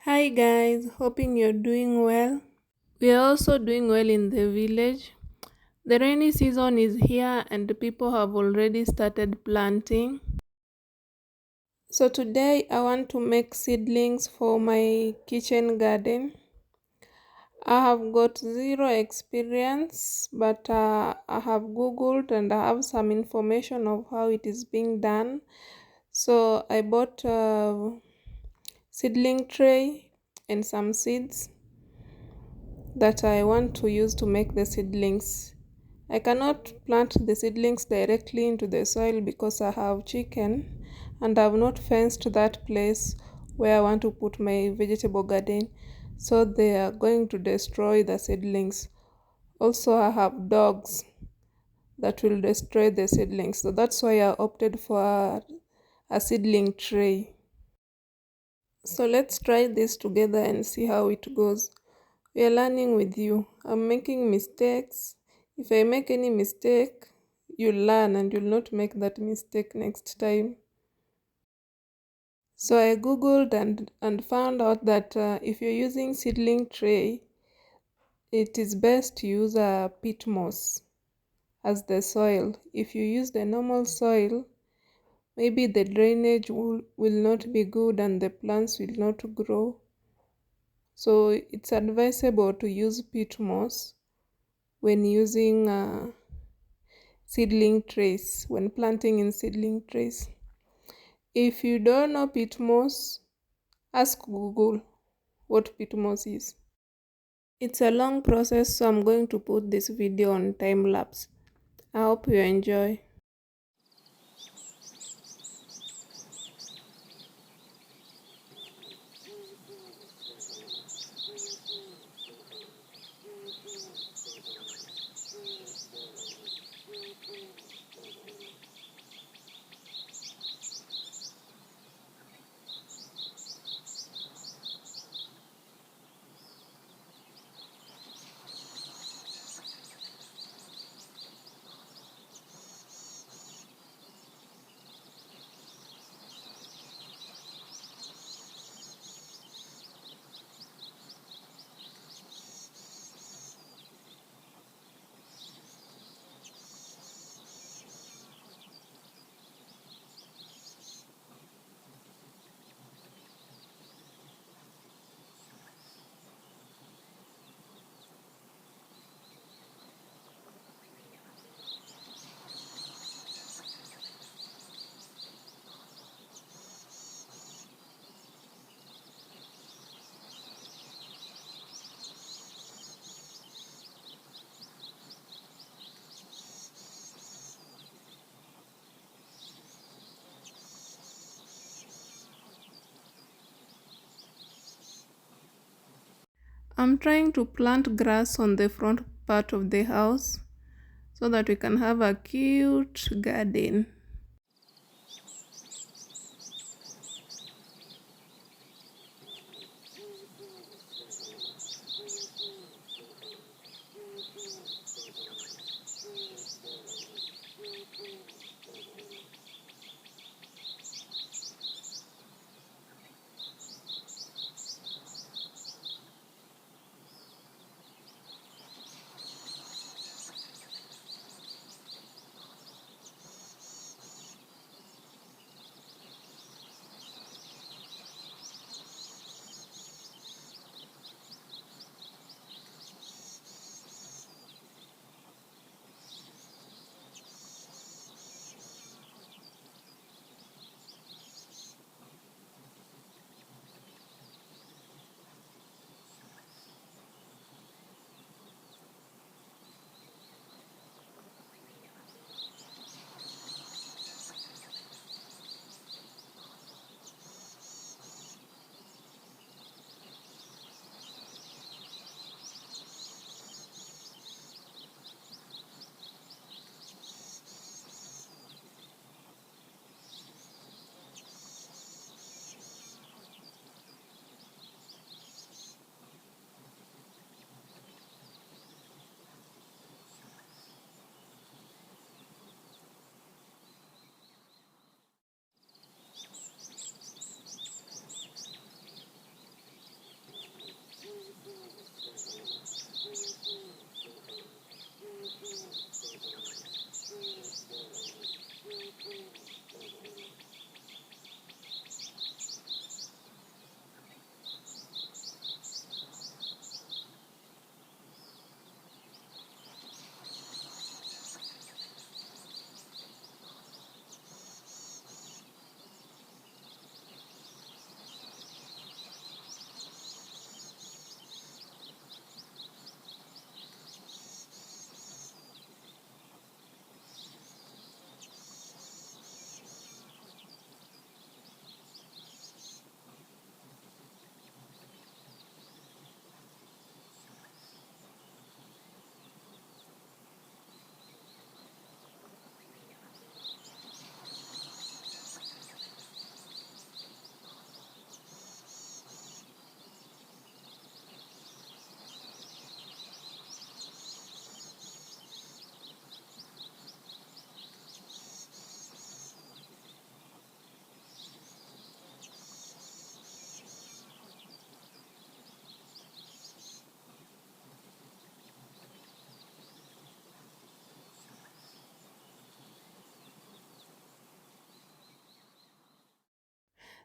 Hi guys, hoping you're doing well. We are also doing well in the village. The rainy season is here and the people have already started planting. So today I want to make seedlings for my kitchen garden. I have got zero experience, but I have googled and I have some information of how it is being done. So I bought a seedling tray and some seeds that I want to use to make the seedlings. I cannot plant the seedlings directly into the soil because I have chicken and I have not fenced that place where I want to put my vegetable garden, so they are going to destroy the seedlings. Also, I have dogs that will destroy the seedlings, so that's why I opted for a seedling tray. So let's try this together and see how it goes. We are learning with you. I'm making mistakes. If I make any mistake, you'll learn and you'll not make that mistake next time. So I googled and found out that if you're using seedling tray, it is best to use a peat moss as the soil. If you use the normal soil, maybe the drainage will not be good and the plants will not grow. So it's advisable to use peat moss when using seedling trays, when planting in seedling trays. If you don't know PEATMOSS, ask Google what PEATMOSS is. It's a long process, so I'm going to put this video on time lapse. I hope you enjoy. I'm trying to plant grass on the front part of the house so that we can have a cute garden.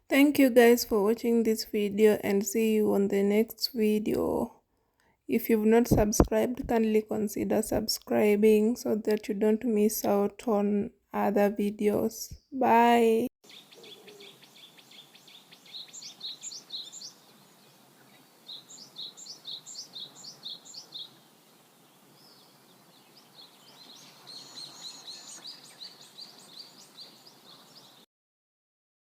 Thank you guys for watching this video, and see you on the next video. If you've not subscribed, kindly consider subscribing so that you don't miss out on other videos. Bye.